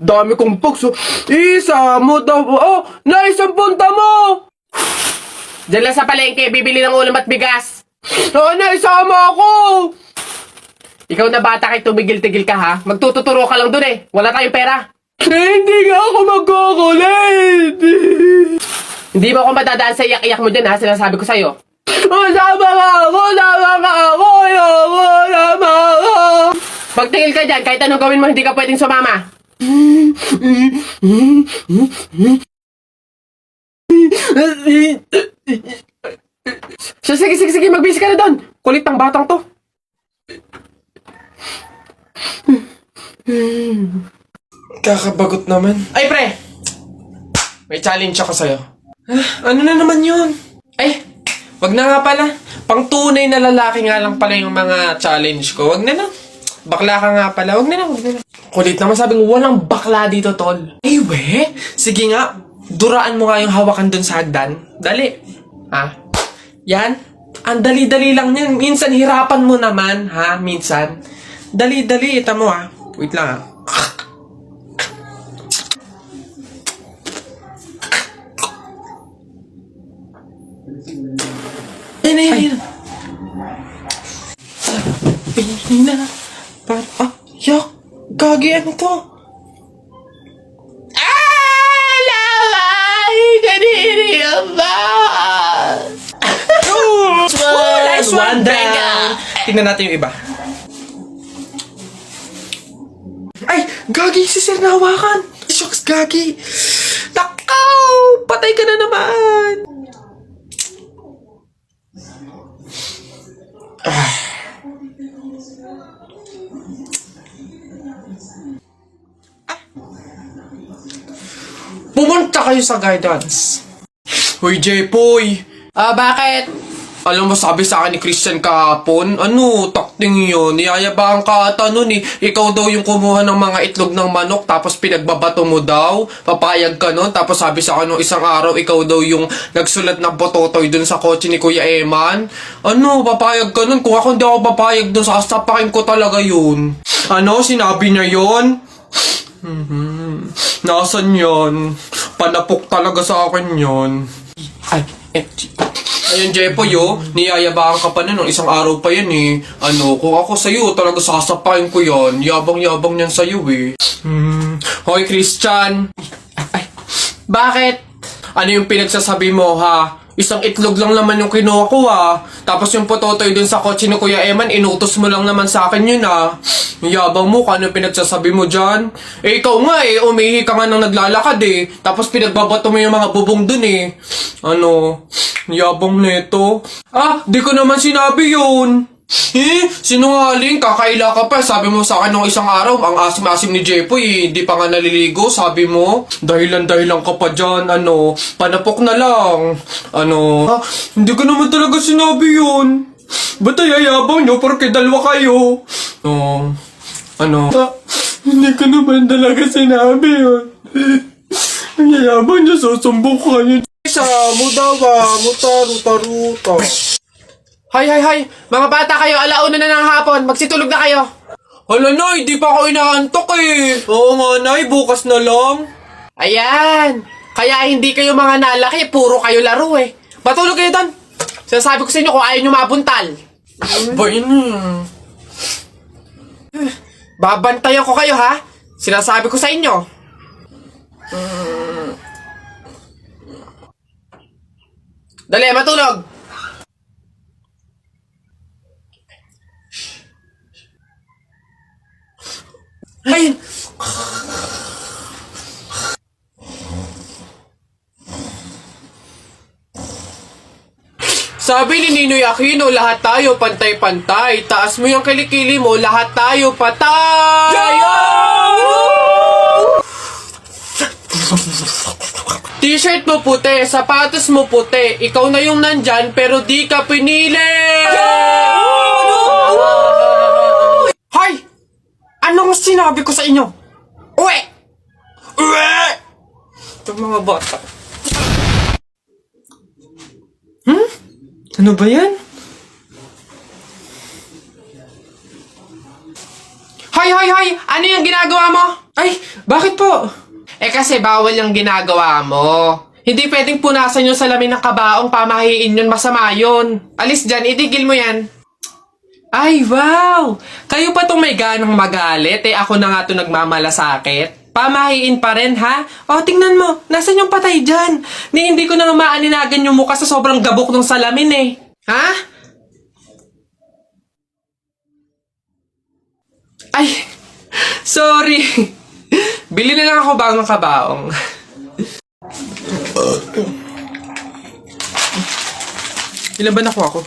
Dami kong box, oh. Isa mo daw, oh, naisang punta mo! Diyan lang sa palengke, bibili ng ulam at bigas. Naisama ako! Ikaw na bata kay tumigil-tigil ka ha? Magtututuro ka lang dun eh. Wala tayong pera. Hindi nga ako magkukulit! Hindi mo ako madadaan sa iyak-iyak mo dyan ha, sinasabi ko sa'yo. Sama ka ako! Sama ka ako! Ayoko! Sama ka! Pagtingil ka dyan, kahit anong gawin mo, hindi ka pwedeng sumama. Sige, magbisi ka na doon. Kulit ng batang to. Kakabagot naman. Ay pre, may challenge ako sa'yo. Ano na naman yun? Ay, wag na nga pala. Pang tunay na lalaki nga lang pala yung mga challenge ko. Wag na lang. Bakla ka nga pala. Wag na lang. Kulit naman, sabing walang bakla dito, tol. Ay, we? Sige nga, duraan mo nga yung hawakan dun sa hagdan. Dali. Ha? Yan. Ang dali-dali lang yan. Minsan hirapan mo naman, ha? Minsan. Dali-dali. Ita mo, ha? Wait lang, ha? Ayun. Sabi na. Yak. Gagi, ano to? One down. Tingnan natin yung iba. Ay! Gagi! Si Sir nahawakan! Shucks, Gagi! Takaw! Patay ka na naman! Pumunta kayo sa guidance. Hoy, Jepoy! Bakit? Alam mo, sabi sa akin ni Christian kahapon, takting yun, niyayabang ka ata nun eh. Ikaw daw yung kumuha ng mga itlog ng manok, tapos pinagbabato mo daw, papayag ka nun, tapos sabi sa akin nung isang araw, ikaw daw yung nagsulat ng bototoy dun sa kotse ni Kuya Eman. Papayag ka nun? Kung ako hindi ako papayag dun, sasapakin ko talaga yun. Sinabi niya yun? Nasaan yun? Panapok talaga sa akin yun. Ay, Ayun, Jepoy, niyayabaan ka pa na nung isang araw pa yan eh. Kung ako sa'yo, talaga sasapain ko yan. Yabang-yabang yan sa'yo eh. Hoy, Christian. Ay, Bakit? ano yung pinagsasabi mo, ha? Isang itlog lang naman yung kinuha ko, ha? Tapos yung pototoy dun sa kotse ni Kuya Eman, inutos mo lang naman sa akin yun, ha? Yung yabang mo, kano yung pinagsasabi mo dyan? Ikaw nga umihi ka nga nang naglalakad eh. Tapos pinagbabato mo yung mga bubong dun eh. Yabang neto. Di ko naman sinabi yun. Sinungaling, kakaila ka pa. Sabi mo sa akin nung isang araw, ang asim-asim ni Jepoy, hindi pa nga naliligo, sabi mo. Dahilan ka pa dyan, panapok na lang. Hindi ko naman talaga sinabi yun. Ba't ayayabang nyo, porque dalawa kayo? Hindi ko naman talaga sinabi yun. Ang yayabang nyo, susumbok kayo. Isa, mudawa, mutaruta. Hay! Mga bata kayo, alauna na ng hapon. Magsitulog na kayo. Hala, Nay, di pa ako inaantok eh. Oo nga, Nay, bukas na lang. Ayan. Kaya hindi kayo mga nalaki, puro kayo laro eh. Matulog kayo doon. Sinasabi ko sa inyo kung ayaw nyo mabuntal. Ba yun? Babantayan ko kayo ha. Sinasabi ko sa inyo. Dali, matulog. Ay! Sabi ni Ninoy Aquino, lahat tayo pantay-pantay. Taas mo yung kilikili mo, lahat tayo patay! T-shirt mo puti, sapatos mo puti. Ikaw na yung nandyan, pero di ka pinili! Hoy! Anong sinabi ko sa inyo? Uwe! Itong mga bata. Ano ba yan? Hoy! Ano yung ginagawa mo? Ay, bakit po? Eh kasi bawal yung ginagawa mo. Hindi pwedeng punasan yung salamin ng kabaong, pamahiin yun, masama yun. Alis dyan, itigil mo yan. Ay, wow! Kayo pa tong may ganang magalit, eh ako na nga to nagmamalasakit. Pamahiin pa rin, ha? O, tingnan mo, nasan yung patay dyan? Ni hindi ko na nga maaninagan yung mukha sa sobrang gabok ng salamin, eh. Ha? Ay, sorry. Bili na lang ako bagong kabaong. Ilan ba nakuha ko?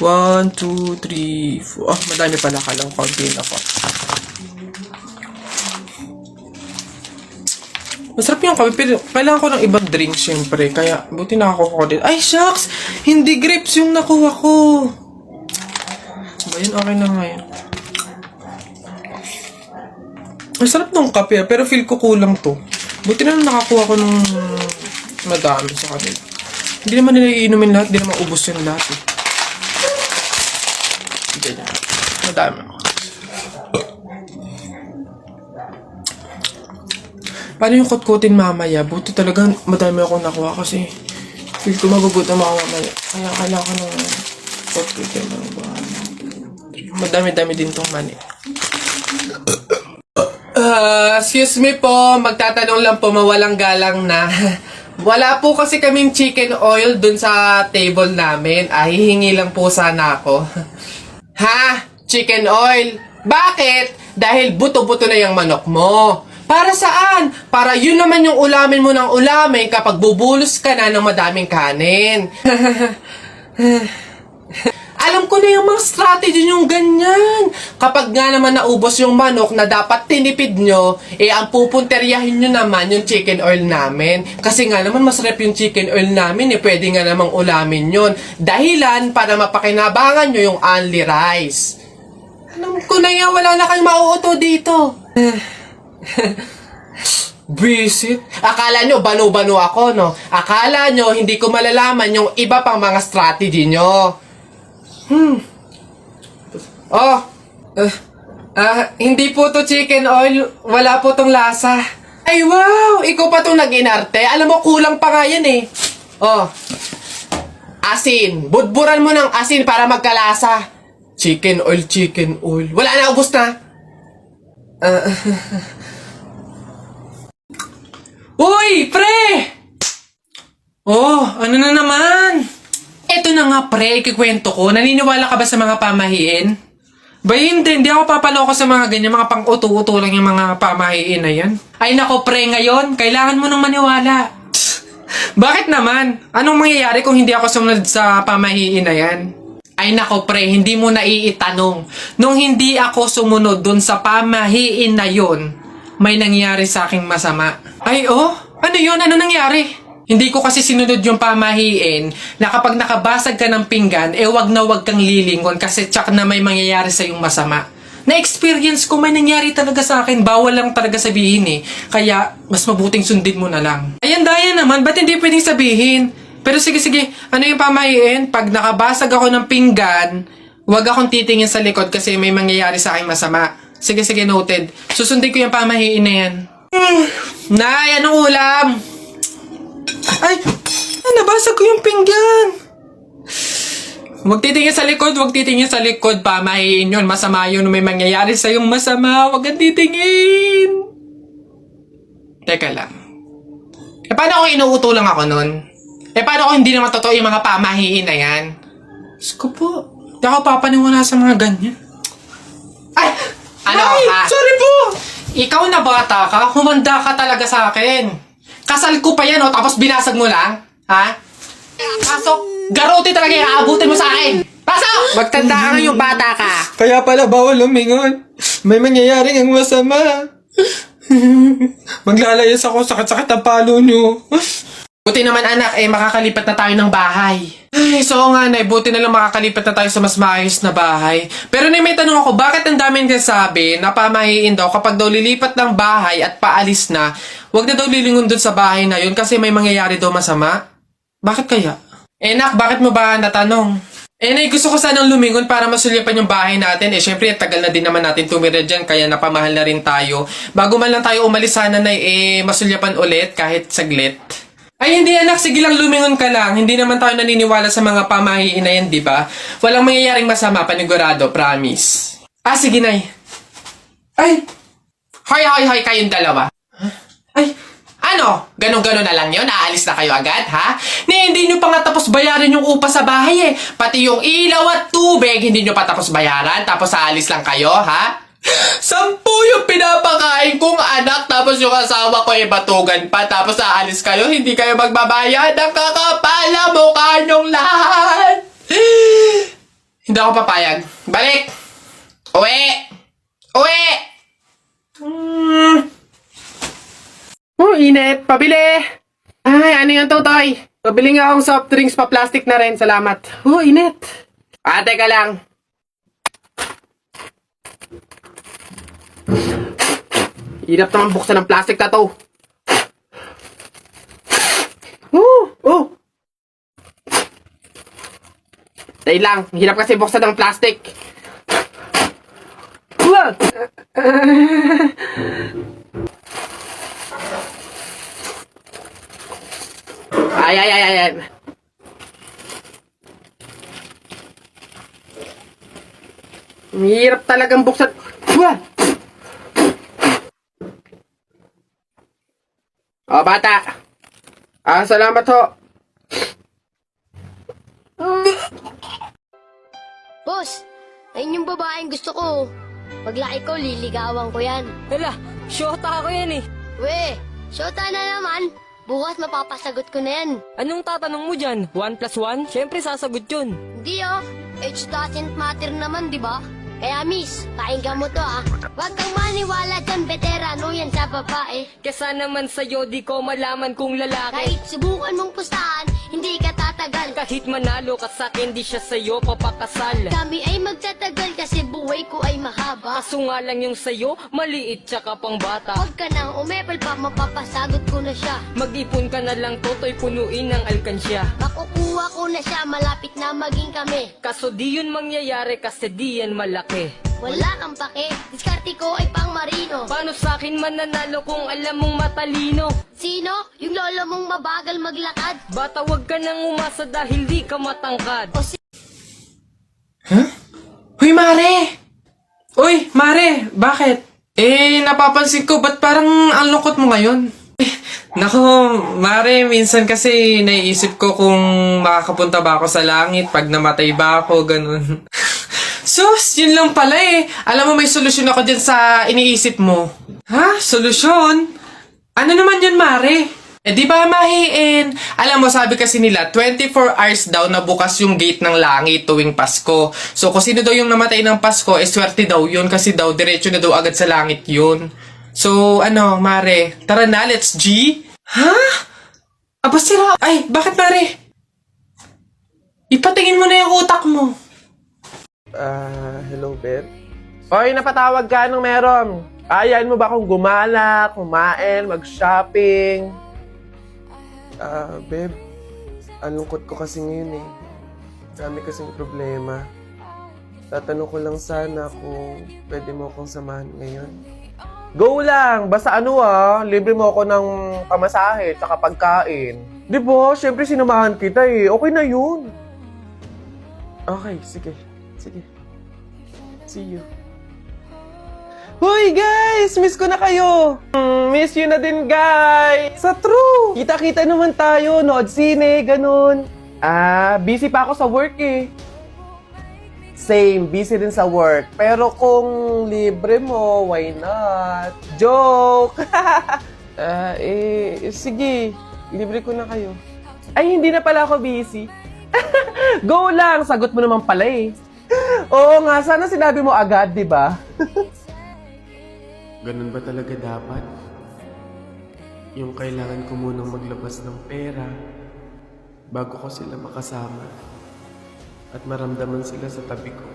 1, 2, 3, 4. Ah, madami pala. Kala ko kaunti na ako. Masarap yung kape, pero kailangan ko ng ibang drink, syempre. Kaya, buti nakakuha ko din. Ay, shucks! Hindi grapes yung nakuha ko. Ba yun? Okay na nga yun. Masarap nung kape, pero feel ko kulang to. Buti na lang nakakuha ko ng madami sa kanila. Hindi naman nila iinumin lahat, hindi naman ubos yung lahat eh. Ganyan. Madami ako. Paano yung kutkutin mamaya? Buti talaga madami akong nakuha kasi feel ko magugutom ako mamaya. Kaya kailangan ko ng kutkutin. Madami-dami din tong mani. Excuse me po, magtatanong lang po, mawalang galang na. Wala po kasi kaming chicken oil dun sa table namin. Ay, hihingi lang po sana ako. Ha? Chicken oil? Bakit? Dahil buto-buto na yung manok mo. Para saan? Para yun naman yung ulamin mo ng ulamin kapag bubulos ka na ng madaming kanin. Alam ko na yung mga strategy yung ganyan. Kapag nga naman naubos yung manok na dapat tinipid nyo, eh ang pupunteryahin nyo naman yung chicken oil namin. Kasi nga naman masarap yung chicken oil namin, eh pwede nga namang ulamin yun. Dahilan para mapakinabangan nyo yung only rice. Alam ko na yan, wala na kayong mauuto dito. Visit? Akala nyo banu-banu ako, no? Akala nyo hindi ko malalaman yung iba pang mga strategy nyo. Oh, hindi po to chicken oil. Wala po tong lasa. Ay, wow! Ikaw pa tong nag-inarte. Alam mo, kulang pa nga yan eh. Oh, asin. Budburan mo ng asin para magkalasa. Chicken oil, chicken oil. Wala na, ubos na. Uy, pre! Oh, ano na naman? Eto na nga, pre, ikikwento ko. Naniniwala ka ba sa mga pamahiin? Ba, hindi ako papaloko sa mga ganyan, mga pang-uto-uto lang yung mga pamahiin na yan. Ay nako, pre, ngayon, kailangan mo nang maniwala. Bakit naman? Anong mangyayari kung hindi ako sumunod sa pamahiin na yan? Ay nako, pre, hindi mo na iitanong. Nung hindi ako sumunod dun sa pamahiin na yon, may nangyari sa aking masama. Ay, oh? Ano yun? Ano nangyari? Hindi ko kasi sinunod yung pamahiin na kapag nakabasag ka ng pinggan, eh wag na wag kang lilingon kasi tsak na may mangyayari sa yung masama. Na-experience ko, may nangyari talaga sa akin. Bawal lang talaga sabihin eh. Kaya, mas mabuting sundin mo na lang. Ayan, daya naman. Ba't hindi pwedeng sabihin? Pero sige. Ano yung pamahiin? Pag nakabasag ako ng pinggan, wag akong titingin sa likod kasi may mangyayari sa aking masama. Sige, noted. Susundin ko yung pamahiin na yan. Nay, anong ulam? Ay, nabasag ko yung pinggan. Huwag titingin sa likod, pamahiin yun. Masama yun, may mangyayari sa yung masama. Huwag kang titingin. Teka lang. Eh, paano kung inuuto lang ako nun? Eh, paano kung hindi naman totoo yung mga pamahiin na yan? Diyos ko po, hindi ako papaniwala sa mga ganyan. Ay! Ano ka? Sorry po! Ikaw na bata ka, humanda ka talaga sa akin. Kasal ko pa yan, oh, tapos binasag mo lang? Ha? Pasok! Garote talaga yung aabutin mo sa akin! Pasok! Magtanda ka yung bata ka. Kaya pala bawal lumingon. May mangyayari ang masama. Maglalayas ako, sakit-sakit ang palo nyo. Buti naman anak, eh makakalipat na tayo ng bahay. Ay, so nga nay, buti na lang makakalipat na tayo sa mas maayos na bahay. Pero may tanong ako, bakit ang daming kasabi na pamahiin daw kapag daw lilipat ng bahay at paalis na, wag na daw lilingon dun sa bahay na yun kasi may mangyayari daw masama? Bakit kaya? Eh nak, bakit mo ba natanong? Nay, gusto ko sanang lumingon para masulyapan yung bahay natin. Syempre, tagal na din naman natin tumira dyan, kaya napamahal na rin tayo. Bago man lang tayo umalis sana, Nay, masulyapan ulit kahit saglit. Ay, hindi anak. Sige lang, lumingon ka lang. Hindi naman tayo naniniwala sa mga pamahiin na yan, di ba? Walang mangyayaring masama, panigurado, promise. Sige, Nay. Ay! Hoy, kayong dalawa. Ay, ano? Ganon-ganon na lang yun? Aalis na kayo agad, ha? Hindi nyo pa nga tapos bayaran yung upa sa bahay, eh. Pati yung ilaw at tubig, hindi nyo pa tapos bayaran, tapos aalis lang kayo, ha? 10 yung pinapakain kong anak, tapos yung asawa ko ay batugan pa, tapos aalis kayo, hindi kayo magbabayad. Ang kakapal na mukha nyong lahat. Hindi ako papayag. Balik! Uwi! Init. Pabili! Ay, ano yung tutoy? Pabili nga akong soft drinks pa plastic na rin. Salamat. Init. Teka lang. Hirap naman buksan ng plastic na to. Dahil lang. Hirap kasi buksan ng plastic. Ay. Hirap talagang buksan. Bata. Salamat ho. Boss, ayun yung babaeng gusto ko. Paglaki ko, liligawan ko yan. Hala, syota ako yan eh. We, syota na naman. Bukas mapapasagot ko na yan. Anong tatanong mo dyan? 1 plus 1? Siyempre sasagot yun. Hindi oh, age doesn't matter naman, di ba? Kaya miss, pakinggan mo to ah. Huwag kang maniwala dyan, veterano yan sa babae. Kesa naman sa'yo, di ko malaman kung lalaki. Kahit subukan mong pustahan, hindi ka tatagal. Kahit manalo ka sa'kin, di siya sa'yo papakasal. Kami ay magtatagal kasi buhay ko ay mahaba. Kaso nga lang yung sa'yo, maliit tsaka pang bata. Huwag ka nang umepal pa, mapapasagot ko na siya. Mag-ipon ka na lang, toto'y punuin ng alkansya. Makukuha ko na siya, malapit na maging kami. Kaso di yun mangyayari kasi di yan malaki. Wala kang pake, diskarte ko ay pang marino. Paano sa'kin mananalo kung alam mong matalino? Sino? Yung lolo mong mabagal maglakad? Bata, wag ka nang umasa dahil di ka matangkad. Uy, Mare! Uy, Mare! Bakit? Napapansin ko, ba't parang ang lungkot mo ngayon? Nako, Mare, minsan kasi naiisip ko kung makakapunta ba ako sa langit pag namatay ba ako, ganun. Sus, yun lang pala eh. Alam mo, may solusyon ako dyan sa iniisip mo. Ha? Solusyon? Ano naman yun, Mare? Di ba mahiin? Alam mo, sabi kasi nila, 24 hours daw na bukas yung gate ng langit tuwing Pasko. So, kung sino daw yung namatay ng Pasko, swerte daw yun kasi daw, diretso na daw agad sa langit yun. So, Mare, tara na, let's G. Ha? Aba, sira. Ay, bakit, Mare? Ipatingin mo na yung utak mo. Hello, babe. Hoy, napatawag ka. Anong meron? Ayain mo ba akong gumala, kumain, mag-shopping? Babe, ang lungkot ko kasi ngayon eh. Dami kasing problema. Tatanong ko lang sana kung pwede mo akong samahan ngayon. Go lang! Basta libre mo ako ng pamasahe tsaka pagkain. Di ba? Siyempre sinamahan kita eh. Okay na yun. Okay, sige. Sige. See you. Hoy guys! Miss ko na kayo! Miss you na din guys! Sa true! Kita-kita naman tayo, nood sine, ganun. Busy pa ako sa work eh. Same, busy din sa work. Pero kung libre mo, why not? Joke! Sige. Libre ko na kayo. Ay, hindi na pala ako busy. Go lang! Sagot mo naman pala eh. Oo nga, sana sinabi mo agad, di ba? Ganun ba talaga dapat? Yung kailangan ko munang maglabas ng pera bago ko sila makasama at maramdaman sila sa tabi ko.